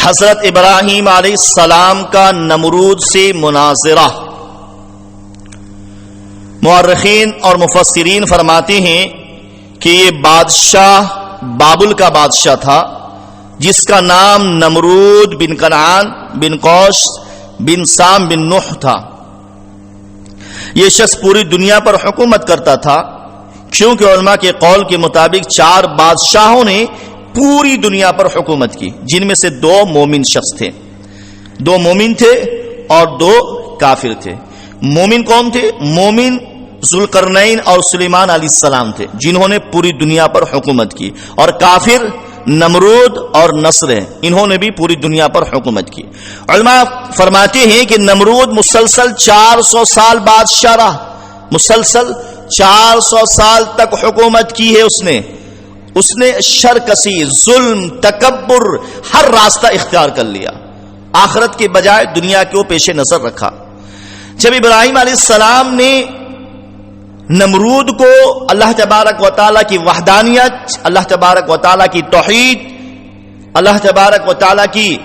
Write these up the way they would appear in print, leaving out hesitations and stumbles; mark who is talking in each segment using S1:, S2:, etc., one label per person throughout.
S1: حضرت ابراہیم علیہ السلام کا نمرود سے مناظرہ. مورخین اور مفسرین فرماتے ہیں کہ یہ بادشاہ بابل کا بادشاہ تھا جس کا نام نمرود بن کنعان بن قوس بن سام بن نوح تھا. یہ شخص پوری دنیا پر حکومت کرتا تھا کیونکہ علماء کے قول کے مطابق 4 بادشاہوں نے پوری دنیا پر حکومت کی، جن میں سے 2 مومن شخص تھے. 2 مومن تھے اور 2 کافر تھے. مومن کون تھے؟ مومن ذوالقرنین اور سلیمان علیہ السلام تھے جنہوں نے پوری دنیا پر حکومت کی، اور کافر نمرود اور نصر ہیں، انہوں نے بھی پوری دنیا پر حکومت کی. علماء فرماتے ہیں کہ نمرود مسلسل 400 سال بادشاہ رہا، مسلسل 400 سال تک حکومت کی ہے. اس نے شر کسی، ظلم، تکبر، ہر راستہ اختیار کر لیا، آخرت کے بجائے دنیا کو پیش نظر رکھا. جب ابراہیم علیہ السلام نے نمرود کو اللہ تبارک و تعالیٰ کی وحدانیت، اللہ تبارک و تعالیٰ کی توحید، اللہ تبارک و تعالیٰ کی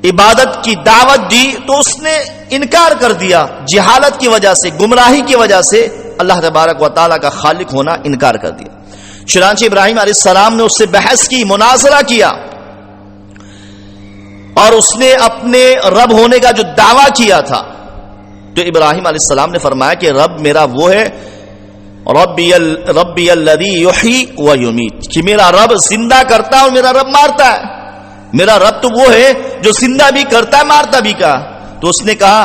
S1: عبادت کی دعوت دی تو اس نے انکار کر دیا. جہالت کی وجہ سے، گمراہی کی وجہ سے اللہ تبارک و تعالیٰ کا خالق ہونا انکار کر دیا. چنانچہ ابراہیم علیہ السلام نے اس سے بحث کی، مناظرہ کیا، اور اس نے اپنے رب ہونے کا جو دعویٰ کیا تھا تو ابراہیم علیہ السلام نے فرمایا کہ رب میرا وہ ہے، ربی الذی یحیی و یمیت، کہ میرا رب زندہ کرتا ہے اور میرا رب مارتا ہے. میرا رب تو وہ ہے جو زندہ بھی کرتا ہے، مارتا بھی کا. تو اس نے کہا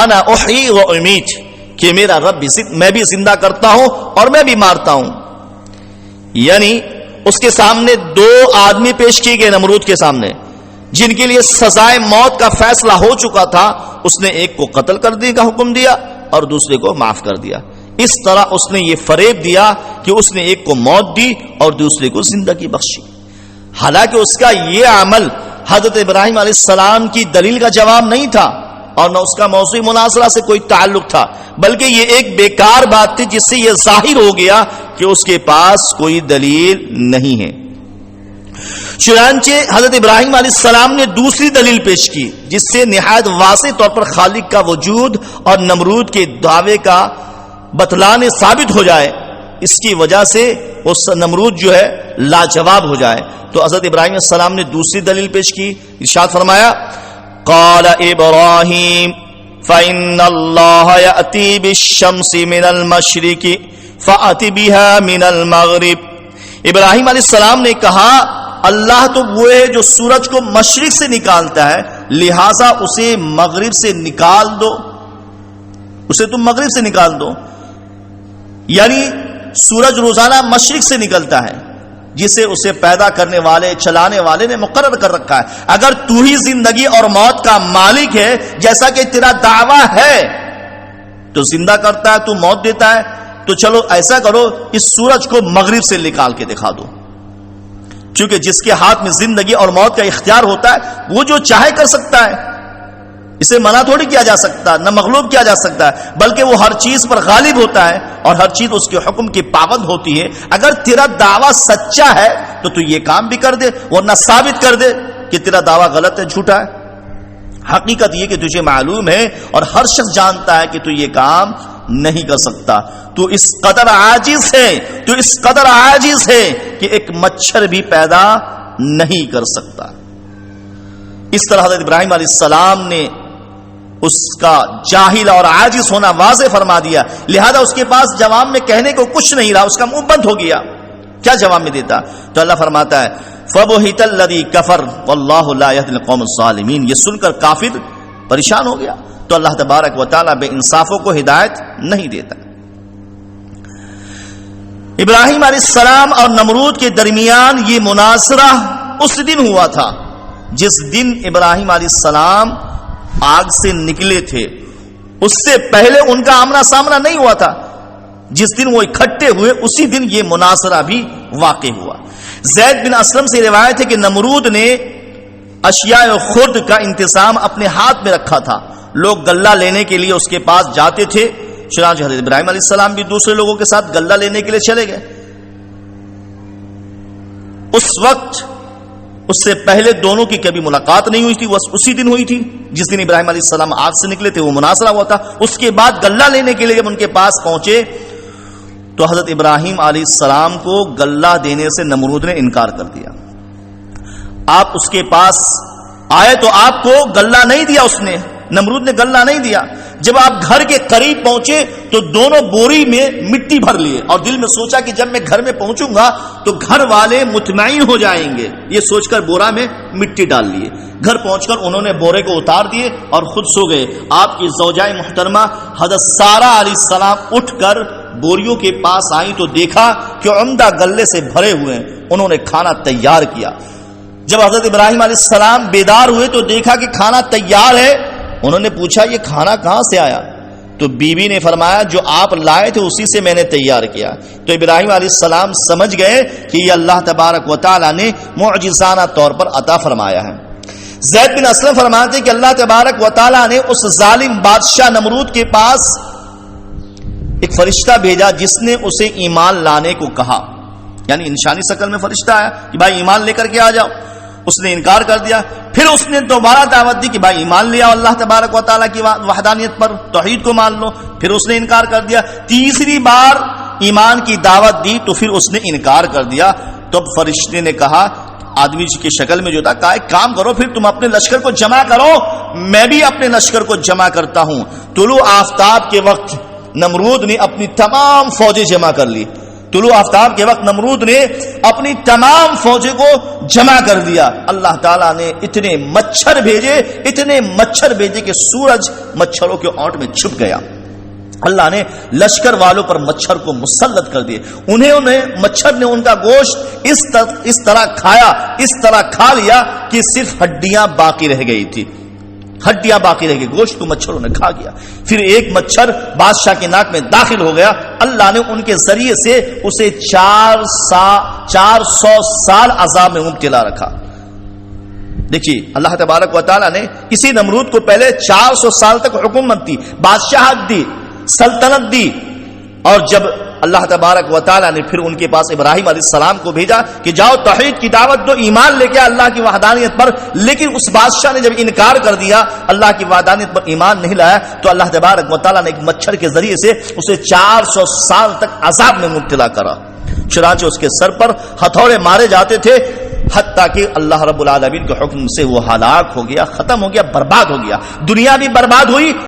S1: انا احیی و امیت، کہ میرا رب بھی، میں بھی زندہ کرتا ہوں اور میں بھی مارتا ہوں. یعنی اس کے سامنے 2 آدمی پیش کیے گئے نمرود کے سامنے، جن کے لیے سزائے موت کا فیصلہ ہو چکا تھا. اس نے ایک کو قتل کر دینے کا حکم دیا اور دوسرے کو معاف کر دیا. اس طرح اس نے یہ فریب دیا کہ اس نے ایک کو موت دی اور دوسرے کو زندگی بخشی. حالانکہ اس کا یہ عمل حضرت ابراہیم علیہ السلام کی دلیل کا جواب نہیں تھا اور نہ اس کا موضوع مناظرہ سے کوئی تعلق تھا، بلکہ یہ ایک بیکار بات تھی جس سے یہ ظاہر ہو گیا کہ اس کے پاس کوئی دلیل نہیں ہے. چنانچہ حضرت ابراہیم علیہ السلام نے دوسری دلیل پیش کی جس سے نہایت واضح طور پر خالق کا وجود اور نمرود کے دعوے کا بتلانے ثابت ہو جائے. اس کی وجہ سے اس نمرود جو ہے لاجواب ہو جائے. تو حضرت ابراہیم علیہ السلام نے دوسری دلیل پیش کی. ارشاد فرمایا قال ابراہیم فإن اللہ یأتی بالشمس من المشرق فأت بها من المغرب. ابراہیم علیہ السلام نے کہا اللہ تو وہ ہے جو سورج کو مشرق سے نکالتا ہے، لہذا اسے مغرب سے نکال دو، اسے تم مغرب سے نکال دو. یعنی سورج روزانہ مشرق سے نکلتا ہے جسے اسے پیدا کرنے والے، چلانے والے نے مقرر کر رکھا ہے. اگر تو ہی زندگی اور موت کا مالک ہے جیسا کہ تیرا دعویٰ ہے، تو زندہ کرتا ہے، تو موت دیتا ہے، تو چلو ایسا کرو اس سورج کو مغرب سے نکال کے دکھا دو. چونکہ جس کے ہاتھ میں زندگی اور موت کا اختیار ہوتا ہے وہ جو چاہے کر سکتا ہے، اسے منع تھوڑی کیا جا سکتا، نہ مغلوب کیا جا سکتا ہے، بلکہ وہ ہر چیز پر غالب ہوتا ہے اور ہر چیز اس کے حکم کی پابند ہوتی ہے. اگر تیرا دعویٰ سچا ہے تو یہ کام بھی کر دے، ورنہ ثابت کر دے کہ تیرا دعویٰ غلط ہے، جھوٹا ہے. حقیقت یہ کہ تجھے معلوم ہے اور ہر شخص جانتا ہے کہ تو یہ کام نہیں کر سکتا. تو اس قدر عاجز ہے کہ ایک مچھر بھی پیدا نہیں کر سکتا. اس طرح حضرت ابراہیم علیہ السلام نے اس کا جاہل اور عاجز ہونا واضح فرما دیا. لہذا اس کے پاس جواب میں کہنے کو کچھ نہیں رہا، اس کا منہ بند ہو گیا. کیا جواب میں دیتا؟ تو اللہ فرماتا ہے فَبُهِتَ الَّذِي كَفَرَ وَاللَّهُ لَا يَهْدِي الْقَوْمَ الظَّالِمِينَ. یہ سن کر کافر پریشان ہو گیا. تو اللہ تبارک و تعالیٰ بے انصافوں کو ہدایت نہیں دیتا. ابراہیم علیہ السلام اور نمرود کے درمیان یہ مناظرہ اس دن ہوا تھا جس دن ابراہیم علیہ السلام آگ سے نکلے تھے. اس سے پہلے ان کا آمنا سامنا نہیں ہوا تھا. جس دن وہ اکٹھے ہوئے اسی دن یہ مناظرہ بھی واقع ہوا. زید بن اسلم سے روایت ہے کہ نمرود نے اشیاء خرد کا انتظام اپنے ہاتھ میں رکھا تھا. لوگ غلہ لینے کے لیے اس کے پاس جاتے تھے. چنانچہ حضرت ابراہیم علیہ السلام بھی دوسرے لوگوں کے ساتھ غلہ لینے کے لیے چلے گئے. اس وقت اس سے پہلے دونوں کی کبھی ملاقات نہیں ہوئی تھی، وہ اسی دن ہوئی تھی جس دن ابراہیم علیہ السلام آگ سے نکلے تھے، وہ مناظرہ ہوا تھا۔ اس کے بعد غلہ لینے کے لیے جب ان کے پاس پہنچے تو حضرت ابراہیم علیہ السلام کو غلہ دینے سے نمرود نے انکار کر دیا۔ آپ اس کے پاس آئے تو آپ کو غلہ نہیں دیا، اس نے نمرود نے غلہ نہیں دیا۔ جب آپ گھر کے قریب پہنچے تو دونوں بوری میں مٹی بھر لیے اور دل میں سوچا کہ جب میں گھر میں پہنچوں گا تو گھر والے مطمئن ہو جائیں گے، یہ سوچ کر بورا میں مٹی ڈال لیے۔ گھر پہنچ کر انہوں نے بورے کو اتار دیے اور خود سو گئے۔ آپ کی زوجائے محترمہ حضرت سارہ علیہ السلام اٹھ کر بوریوں کے پاس آئیں تو دیکھا کہ عمدہ غلے سے بھرے ہوئے ہیں۔ انہوں نے کھانا تیار کیا۔ جب حضرت ابراہیم علیہ السلام بیدار ہوئے تو دیکھا کہ کھانا تیار ہے۔ انہوں نے پوچھا یہ کھانا کہاں سے آیا؟ تو بیوی نے فرمایا جو آپ لائے تھے اسی سے میں نے تیار کیا۔ تو ابراہیم علیہ السلام سمجھ گئے کہ یہ اللہ تبارک و تعالی نے معجزانہ طور پر عطا فرمایا ہے۔ زید بن اسلم فرماتے کہ اللہ تبارک و تعالی نے اس ظالم بادشاہ نمرود کے پاس ایک فرشتہ بھیجا جس نے اسے ایمان لانے کو کہا، یعنی انسانی شکل میں فرشتہ آیا کہ بھائی ایمان لے کر کے آ جاؤ۔ اس نے انکار کر دیا۔ پھر اس نے دوبارہ دعوت دی کہ بھائی ایمان لے آؤ اللہ تبارک و تعالیٰ کی وحدانیت پر، توحید کو مان لو۔ پھر اس نے انکار کر دیا۔ تیسری بار ایمان کی دعوت دی تو پھر اس نے انکار کر دیا۔ تب فرشتے نے کہا آدمی کی شکل میں جو تھا، کہا ایک کام کرو پھر تم اپنے لشکر کو جمع کرو، میں بھی اپنے لشکر کو جمع کرتا ہوں۔ طلوع آفتاب کے وقت نمرود نے اپنی تمام فوجیں جمع کر لی۔ طلوع آفتاب کے وقت نمرود نے اپنی تمام فوجوں کو جمع کر دیا۔ اللہ تعالیٰ نے اتنے مچھر بھیجے کہ سورج مچھروں کے اونٹ میں چھپ گیا۔ اللہ نے لشکر والوں پر مچھر کو مسلط کر دیے۔ مچھر نے ان کا گوشت اس طرح کھا لیا کہ صرف ہڈیاں باقی رہ گئی تھی، گوشت کو مچھروں نے کھا گیا۔ پھر ایک مچھر بادشاہ کے ناک میں داخل ہو گیا۔ اللہ نے ان کے ذریعے سے اسے 400 سال عذاب میں مبتلا رکھا۔ دیکھیے اللہ تبارک و تعالیٰ نے اسی نمرود کو پہلے 400 سال تک حکومت دی، بادشاہت دی، سلطنت دی، اور جب اللہ تبارک و تعالیٰ نے پھر ان کے پاس ابراہیم علیہ السلام کو بھیجا کہ جاؤ توحید کی دعوت دو، ایمان لے کے اللہ کی وحدانیت پر، لیکن اس بادشاہ نے جب انکار کر دیا، اللہ کی وحدانیت پر ایمان نہیں لایا، تو اللہ تبارک و تعالیٰ نے ایک مچھر کے ذریعے سے اسے 400 سال تک عذاب میں مبتلا کرا۔ چنانچہ اس کے سر پر ہتھوڑے مارے جاتے تھے، حتیٰ کہ اللہ رب العالمین کے حکم سے وہ ہلاک ہو گیا، ختم ہو گیا، برباد ہو گیا، دنیا بھی برباد ہوئی